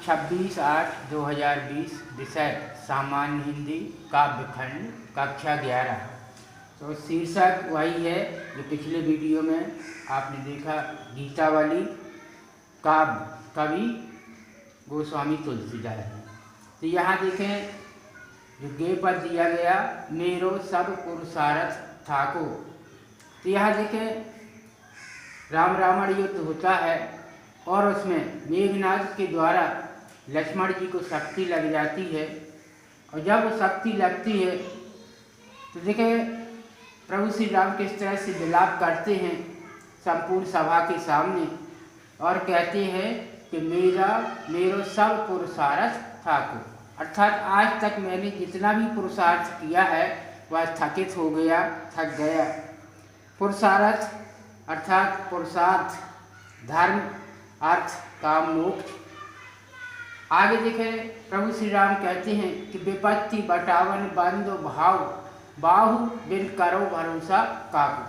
26/8/2020 विषय सामान्य हिंदी काव्यखंड कक्षा 11। तो शीर्षक वही है जो पिछले वीडियो में आपने देखा, गीतावली काव्य कवि गोस्वामी तुलसीदास। तो यहाँ देखें जो गे पर दिया गया, मेरो सब पुरुषार्थ ठाको। तो यहाँ देखें राम रावण युद्ध होता है और उसमें मेघनाद के द्वारा लक्ष्मण जी को शक्ति लग जाती है। और जब वो शक्ति लगती है तो देखें प्रभु श्री राम किस तरह से विलाप करते हैं संपूर्ण सभा के सामने और कहते हैं कि मेरो सब पुरुषार्थ ठाकुर, अर्थात आज तक मैंने जितना भी पुरुषार्थ किया है वह थकित हो गया, थक गया। पुरुषार्थ अर्थात पुरुषार्थ धर्म अर्थ काम मोक्ष। आगे देखें प्रभु श्री राम कहते हैं कि विपत्ति बटावन बंदो भाव बाहु बिन करो भरोसा काबू।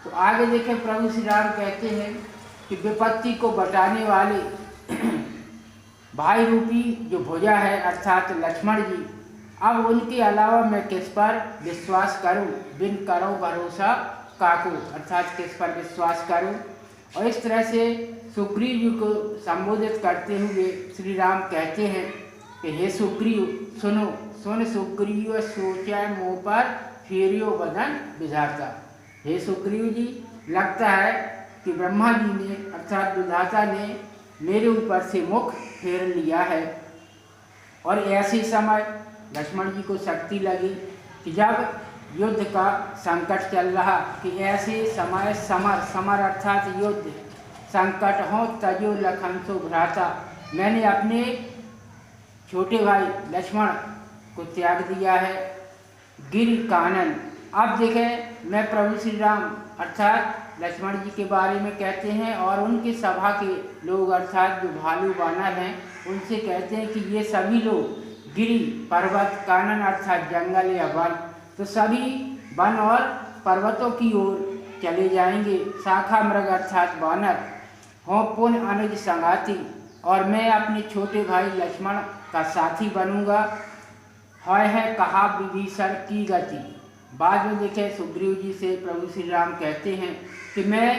तो आगे देखें प्रभु श्री राम कहते हैं कि विपत्ति को बटाने वाले भाई रूपी जो भुजा है अर्थात लक्ष्मण जी, अब उनके अलावा मैं किस पर विश्वास करूं, बिन करो भरोसा काकू, अर्थात किस पर विश्वास करूं। और इस तरह से सुग्रीव जी को संबोधित करते हुए श्री राम कहते हैं कि हे सुग्रीव सुनो, सुन सुग्रीव सोचा मुँह पर फेरियो बदन विधाता। हे सुग्रीव जी, लगता है कि ब्रह्मा जी ने अर्थात विधाता ने मेरे ऊपर से मुख फेर लिया है। और ऐसे समय लक्ष्मण जी को शक्ति लगी कि जब युद्ध का संकट चल रहा, कि ऐसे समय समर अर्थात युद्ध संकट हो तजो लखन सो भ्राता, मैंने अपने छोटे भाई लक्ष्मण को त्याग दिया है गिर कानन। अब देखें मैं प्रभु श्री राम अर्थात लक्ष्मण जी के बारे में कहते हैं और उनकी सभा के लोग अर्थात जो भालू बानर हैं उनसे कहते हैं कि ये सभी लोग गिरी पर्वत कानन अर्थात जंगल या वन, तो सभी वन और पर्वतों की ओर चले जाएंगे। शाखा मृग अर्थात बानर हो पुण्य अनुज संगाती, और मैं अपने छोटे भाई लक्ष्मण का साथी बनूंगा। है कहा विभीषण की गति। बाद में देखें सुग्रीव जी से प्रभु श्री राम कहते हैं कि मैं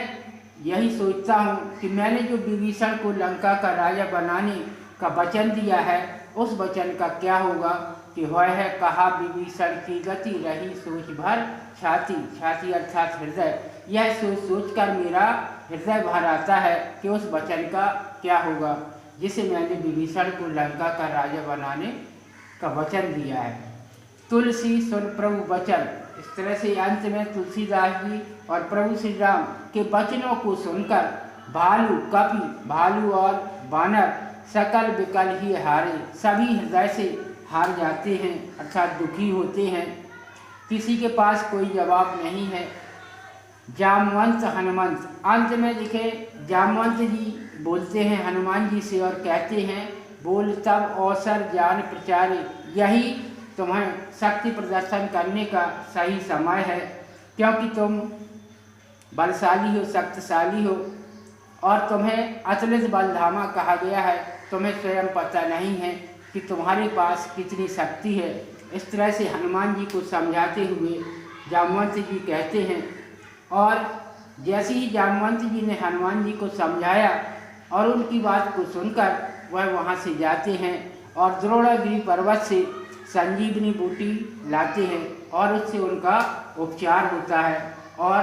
यही सोचता हूँ कि मैंने जो विभीषण को लंका का राजा बनाने का वचन दिया है उस वचन का क्या होगा। कि है कहा विभीषण की गति रही सोच भर छाती, छाती अर्थात हृदय, यह सोच सोच कर मेरा हृदय भर आता है कि उस वचन का क्या होगा जिसे मैंने विभीषण को लंका का राजा बनाने का वचन दिया है। तुलसी सुन प्रभु वचन। इस तरह से अंत में तुलसीदास जी और प्रभु श्री राम के वचनों को सुनकर भालू कपि भालू और बानर सकल विकल ही हारे, सभी हृदय से हार जाते हैं अर्थात दुखी होते हैं, किसी के पास कोई जवाब नहीं है। जामवंत हनुमंत, अंत में देखे जामवंत जी बोलते हैं हनुमान जी से और कहते हैं बोल तब अवसर ज्ञान प्रचारे, यही तुम्हें शक्ति प्रदर्शन करने का सही समय है, क्योंकि तुम बलशाली हो, शक्तिशाली हो और तुम्हें अतुलित बलधामा कहा गया है। तुम्हें स्वयं पता नहीं है कि तुम्हारे पास कितनी शक्ति है। इस तरह से हनुमान जी को समझाते हुए जामवंत जी कहते हैं। और जैसे ही जामवंत जी ने हनुमान जी को समझाया और उनकी बात को सुनकर वह वहाँ से जाते हैं और द्रोणागिरी पर्वत से संजीवनी बूटी लाते हैं और उससे उनका उपचार होता है और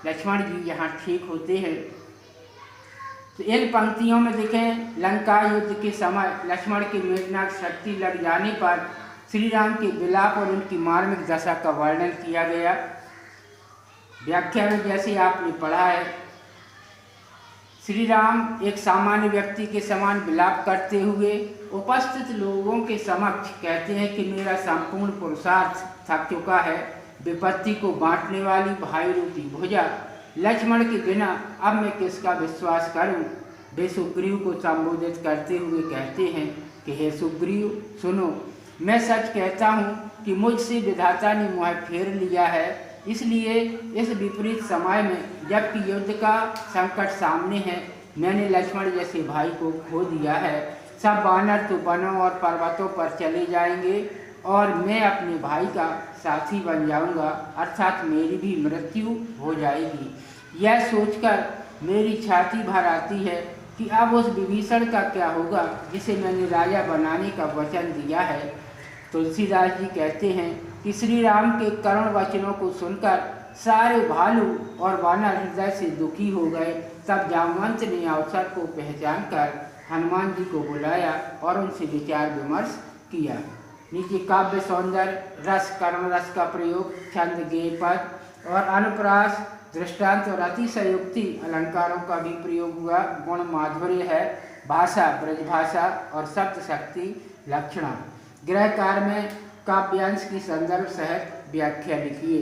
लक्ष्मण जी यहाँ ठीक होते हैं। तो इन पंक्तियों में देखें लंका युद्ध के समय लक्ष्मण की मेघनाद शक्ति लग जाने पर श्री राम के विलाप और उनकी मार्मिक दशा का वर्णन किया गया। व्याख्या में जैसे आपने पढ़ा है, श्री राम एक सामान्य व्यक्ति के समान विलाप करते हुए उपस्थित लोगों के समक्ष कहते हैं कि मेरा संपूर्ण पुरुषार्थ थक चुका है। विपत्ति को बांटने वाली भाई रूपी भुजा लक्ष्मण के बिना अब मैं किसका विश्वास करूं। वे सुग्रीव को संबोधित करते हुए कहते हैं कि हे सुग्रीव सुनो, मैं सच कहता हूं कि मुझसे विधाता ने मुझे फेर लिया है, इसलिए इस विपरीत समय में जबकि युद्ध का संकट सामने है मैंने लक्ष्मण जैसे भाई को खो दिया है। सब वानर तो वनों और पर्वतों पर चले जाएंगे और मैं अपने भाई का साथी बन जाऊंगा, अर्थात मेरी भी मृत्यु हो जाएगी। यह सोचकर मेरी छाती भर आती है कि अब उस विभीषण का क्या होगा जिसे मैंने राजा बनाने का वचन दिया है। तुलसीदास जी कहते हैं कि श्री राम के करुण वचनों को सुनकर सारे भालू और वानर हृदय से दुखी हो गए। तब जामवंत ने अवसर को पहचान कर हनुमान जी को बुलाया और उनसे विचार विमर्श किया। नीचे काव्य सौंदर्य, रस, कर्म रस का प्रयोग, छंद, गेय, पद और अनुप्रास, दृष्टांत और अतिशयोक्ति अलंकारों का भी प्रयोग हुआ। गुण माधुर्य है, भाषा ब्रजभाषा और शब्द शक्ति लक्षणा। गृह कार्य में काव्यांश की संदर्भ सहित व्याख्या लिखिए।